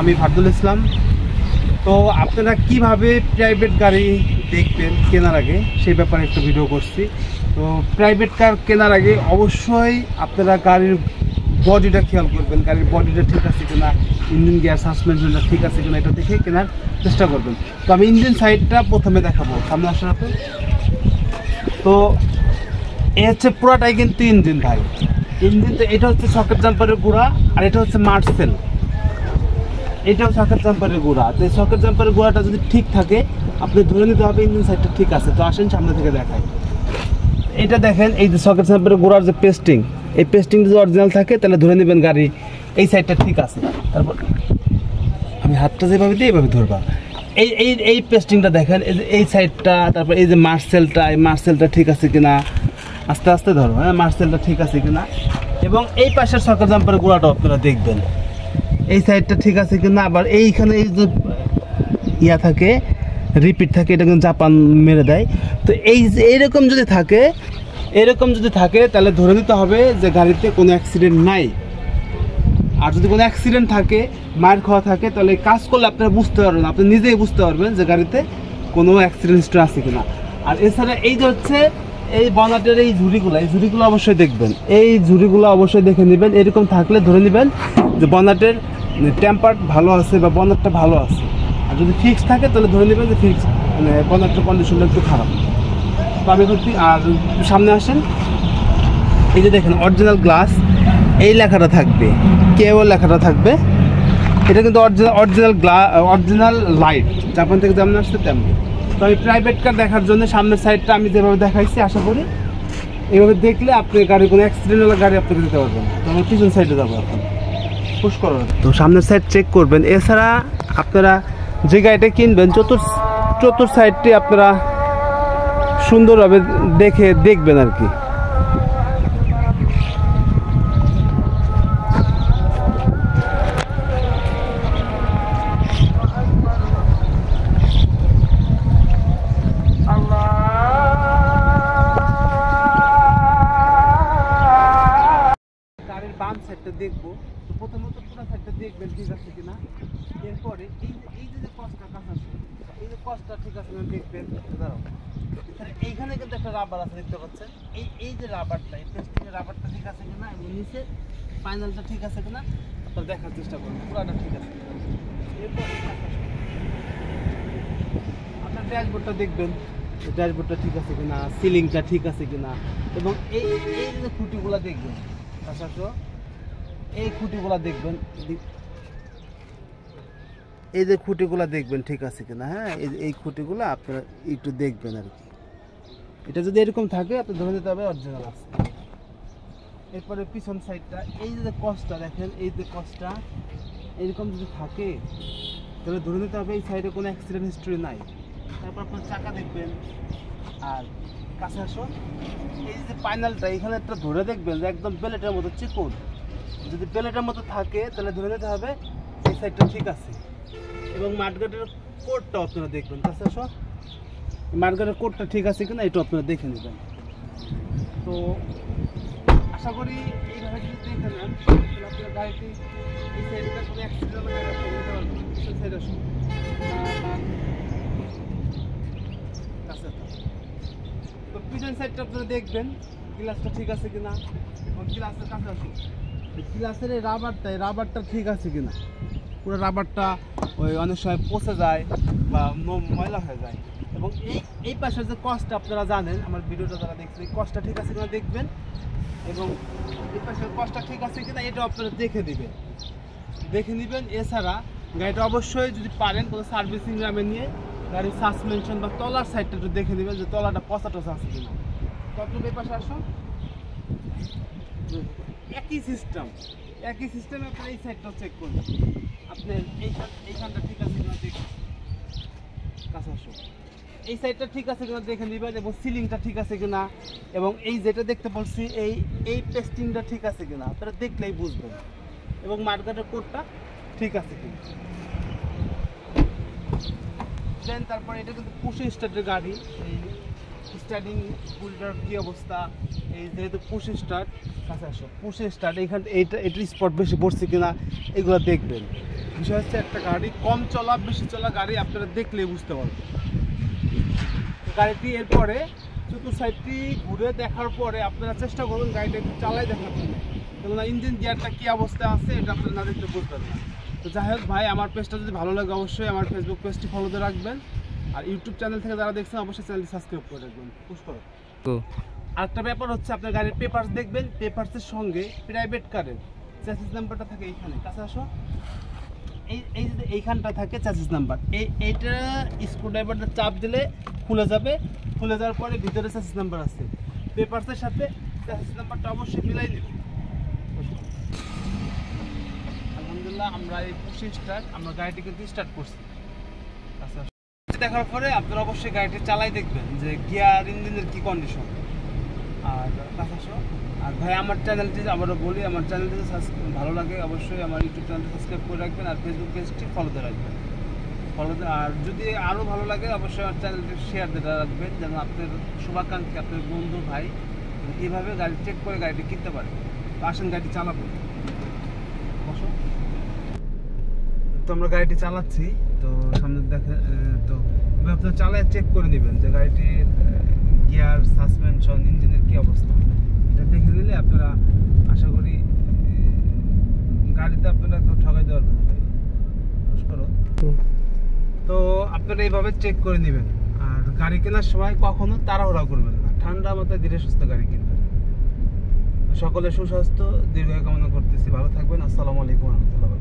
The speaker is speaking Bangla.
আমি ফারদুল ইসলাম। তো আপনারা কিভাবে প্রাইভেট গাড়ি দেখবেন কেনার আগে সেই ব্যাপারে একটু ভিডিও করছি। তো প্রাইভেট কার কেনার আগে অবশ্যই আপনারা গাড়ির বডিটা খেয়াল করবেন, গাড়ির বডিটা ঠিক আছে কিনা, ইঞ্জিন গিয়ার সাসপেনশনটা ঠিক আছে কিনা, এটা দেখে কেনার চেষ্টা করবেন। তো আমি ইঞ্জিন সাইডটা প্রথমে দেখাবো, সামনে আসার আপনি। তো এ হচ্ছে পুরাটাই কিন্তু ইঞ্জিন ভাই, ইঞ্জিন। তো এটা হচ্ছে সকেট জাম্পারের গুঁড়া, আর এটা হচ্ছে মার্সেল, এটাও সকেট জাম্পারের গুঁড়া। তো এই সকেট জাম্পারের গুঁড়াটা যদি ঠিক থাকে আপনি ধরে নিতে হবে ইঞ্জিন সাইডটা ঠিক আছে। তো আসেন সামনে থেকে দেখাই। এটা দেখেন, এই যে সকেট জাম্পারের গুঁড়ার যে পেস্টিং, এই পেস্টিং যদি অরিজিনাল থাকে তাহলে ধরে নেবেন গাড়ি এই সাইডটা ঠিক আছে। তারপর আমি হাতটা যেভাবে দিই এইভাবে ধরবা, এই এই এই পেস্টিংটা দেখেন, এই সাইডটা, তারপর এই যে মার্সেলটা, এই মার্সেলটা ঠিক আছে কিনা, আস্তে আস্তে ধরো, হ্যাঁ, মার্সেলটা ঠিক আছে কিনা। এবং এই পাশের সকেট জাম্পারের গুঁড়াটা আপনারা দেখবেন, এই সাইডটা ঠিক আছে কিনা। আবার এইখানে এই যে ইয়া থাকে, রিপিট থাকে, এটা কিন্তু জাপান মেরে দেয়। তো এইরকম যদি থাকে, এরকম যদি থাকে তাহলে ধরে নিতে হবে যে গাড়িতে কোনো অ্যাক্সিডেন্ট নাই। আর যদি কোনো অ্যাক্সিডেন্ট থাকে, মার খাওয়া থাকে, তাহলে কাজ করলে আপনারা বুঝতে পারবেন, আপনি নিজেই বুঝতে পারবেন যে গাড়িতে কোনো অ্যাক্সিডেন্ট হিস্ট্রি আছে কিনা। আর এছাড়া এই যে হচ্ছে এই বনাটের এই ঝুড়িগুলো অবশ্যই দেখবেন, এই ঝুড়িগুলো অবশ্যই দেখে নেবেন। এরকম থাকলে ধরে নেবেন যে বনাটের টেম্পার ভালো আছে বা বনারটা ভালো আছে। আর যদি ফিক্স থাকে তাহলে ধরে নেবেন যে ফিক্স, মানে বনারটার কন্ডিশনটা একটু খারাপ। তো আমি করছি, আর সামনে আসেন, এই যে দেখেন অরিজিনাল গ্লাস, এই লেখাটা থাকবে, কেও লেখাটা থাকবে। এটা কিন্তু অরিজিনাল লাইট, জাপান থেকে যেমন আসছে তেমন। তো আমি প্রাইভেট কার দেখার জন্য সামনের সাইডটা আমি যেভাবে দেখাইছি, আশা করি এইভাবে দেখলে আপনি গাড়ি কোনো অ্যাক্সিডেন্ট হলে গাড়ি আপনাকে দিতে পারবেন। তো আমার পিছন সাইডে যাবো এখন, পুশ করবেন। তো সামনের সাইড চেক করবেন। এছাড়া আপনারা যে গাড়িটা কিনবেন চতুর সাইডটি আপনারা সুন্দরভাবে দেখবেন আর কি। গাড়ির বাম সাইডটা দেখবো, তো প্রথমত পুরো সাইডটা দেখবেন ঠিক আছে কিনা। এরপরে এই যে কষ্টটা কাজ আছে, এই যে কষ্টটা ঠিক আছে কিনা দেখবেন। ধরো এইখানে কিন্তু একটা রাবার আছে, দেখতে পাচ্ছেন, এই যে রাবারটা, এই পেস্টিংয়ের রাবারটা ঠিক আছে কিনা, এবং নিচে ফাইনালটা ঠিক আছে কিনা আপনারা দেখার চেষ্টা করবেন, পুরাটা ঠিক আছে। এরপর আপনার ড্যাশবোর্ডটা দেখবেন, ড্যাশবোর্ডটা ঠিক আছে কিনা, সিলিংটা ঠিক আছে কিনা, এবং এই যে খুঁটিগুলো দেখবেন, পাশাপাশি এই খুঁটিগুলো দেখবেন, এই যে খুঁটিগুলো দেখবেন ঠিক আছে কিনা। হ্যাঁ, এই খুঁটিগুলো আপনারা একটু দেখবেন আর কি। এটা যদি এরকম থাকে আপনি ধরে নিতে হবে অরিজিনাল আছে। এরপরে পিছন সাইডটা, এই যে কষ্টটা দেখেন, এই যে কষ্টটা এরকম যদি থাকে তাহলে ধরে নিতে হবে এই সাইডে কোনো অ্যাক্সিডেন্ট হিস্ট্রি নাই। তারপর আপনার চাকা দেখবেন। আর কাছে আসুন, এই যে ফাইনালটা এখানে একটা ধরে দেখবেন যে একদম বেলেটের মতো চিকন, যদি বেলেটের মতো থাকে তাহলে ধরে নিতে হবে এই সাইডটা ঠিক আছে। এবং মাঠঘাটের কোডটা আপনারা দেখবেন, কাছে আসুন, মাঠঘাটের কোডটা ঠিক আছে কিনা এটা আপনারা দেখে নেবেন। তো আশা করি এইভাবে যদি দেখে নেন তাহলে আপনার গাড়িটি এই সাইডটা কোনো অ্যাক্সিডেন্ট সাইড আসুন, তো পিছন সাইডটা আপনারা দেখবেন গ্লাসটা ঠিক আছে কিনা, এবং গ্লাসের কাছে আসুন, গ্লাসের এই রাবারটা ঠিক আছে কিনা। পুরো রাবারটা ওই অনেক সময় পচে যায় বা ময়লা হয়ে যায়। এবং এই পাশের যে কষ্টটা আপনারা জানেন, আমার ভিডিওটা যারা দেখছেন, এই কষ্টটা ঠিক আছে কিনা দেখবেন, এবং এই পাশের কষ্টটা ঠিক আছে কিনা এটা আপনারা দেখে নেবেন। এছাড়া গাড়িটা অবশ্যই যদি পারেন কোনো সার্ভিসিং গ্রামে নিয়ে গাড়ির সাসপেনশন বা তলার সাইডটা একটু দেখে নেবেন যে তলাটা পচা টচা আছে কিনা। তো আপনি এই পাশে আসুন, একই সিস্টেমে আপনার এই সাইডটা চেক করবেন, আপনার এইখানটা ঠিক আছে কিনা দেখবেন, কাছে আসুন, এই সাইডটা ঠিক আছে কিনা দেখে নেবেন, এবং সিলিংটা ঠিক আছে কিনা, এবং এই যেটা দেখতে বলছি এই পেস্টিংটা ঠিক আছে কিনা আপনারা দেখলেই বুঝবেন, এবং মাঠঘাটের কোডটা ঠিক আছে কিনা। দেন তারপরে এটা কিন্তু পুশ স্টার্টের গাড়ি, এই স্টার্টিং হুইলটার কী অবস্থা, এই যেহেতু পুশ স্টার্ট, কাছে আসো, পুশ স্টার্ট এটার স্পট বেশি পড়ছে কিনা এগুলো দেখবেন। বিষয় হচ্ছে একটা গাড়ি কম চলা বেশি চলা গাড়ি আপনারা দেখলেই বুঝতে পারবেন। গাড়িটি এরপরে চতুর্থ সাইডটি ঘুরে দেখার পরে আপনারা চেষ্টা করুন গাড়িটা একটু চালাই দেখার জন্য, কেননা ইঞ্জিন গিয়ারটা কী অবস্থায় আছে এটা আপনারা না দেখতে বুঝবেন না। তো যাই হোক ভাই, আমার পেজটা যদি ভালো লাগে অবশ্যই আমার ফেসবুক পেজটি ফলোতে রাখবেন, আর ইউটিউব চ্যানেল থেকে যারা দেখছেন অবশ্যই চ্যানেলটি সাবস্ক্রাইব করে রাখবেন, পুশ করো। আরেকটা ব্যাপার হচ্ছে আপনার গাড়ির পেপারস দেখবেন, পেপারসের সঙ্গে প্রাইভেট কারের চ্যাসিস নাম্বারটা থাকে এইখানে, কাছে আসো, এই যে এইখানটা থাকে চ্যাসিস নাম্বার, এইটা স্ক্রুড্রাইভারটা চাপ দিলে খুলে যাবে, খুলে যাওয়ার পরে ভিতরে চ্যাসিস নাম্বার আছে, পেপারসের সাথে চ্যাসিস নাম্বারটা অবশ্যই মিলাই নেবেন। আলহামদুলিল্লাহ আমরা এই পুশি স্টার্ট আমরা গাড়িটি কিন্তু স্টার্ট করছি। আচ্ছা, দেখার পরে আপনারা অবশ্যই গাড়িটি চালাই দেখবেন যে গিয়ার ইঞ্জিনের কি কন্ডিশন। আর কাছে আর ভাই আমার চ্যানেলটি আবারও বলি, আমার চ্যানেলটি ভালো লাগে অবশ্যই আমার ইউটিউব চ্যানেলটি সাবস্ক্রাইব করে রাখবেন, আর ফেসবুক পেজটি ফলোতে রাখবেন, ফলোতে। আর যদি আরও ভালো লাগে অবশ্যই আমার চ্যানেলটি শেয়ার দিতে রাখবেন, যেন আপনার শুভাকাঙ্ক্ষী আপনার বন্ধু ভাই এইভাবে গাড়ি চেক করে গাড়িটি কিনতে পারে। তো আসেন গাড়িটি চালাবো, বসো। তো আমরা গাড়িটি চালাচ্ছি, তো সামনে দেখে তো এবার আপনারা চালায় চেক করে নেবেন যে গাড়িটির গিয়ার সাসপেনশন ইঞ্জিনের কী অবস্থা, এটা দেখে নিলে আপনারা আশা করি গাড়িতে আপনারা একটু ঠকাই দেওয়ার ভাই করো। তো আপনারা এইভাবে চেক করে নেবেন, আর গাড়ি কেনার সময় কখনো তাড়াহুড়া করবেন না, ঠান্ডা মাথায় ধীরে সুস্থ গাড়ি কিনবেন। সকলের সুস্বাস্থ্য দীর্ঘায়ু কামনা করতেছি, ভালো থাকবেন। আসসালামু আলাইকুম রহমতুল্লাহ।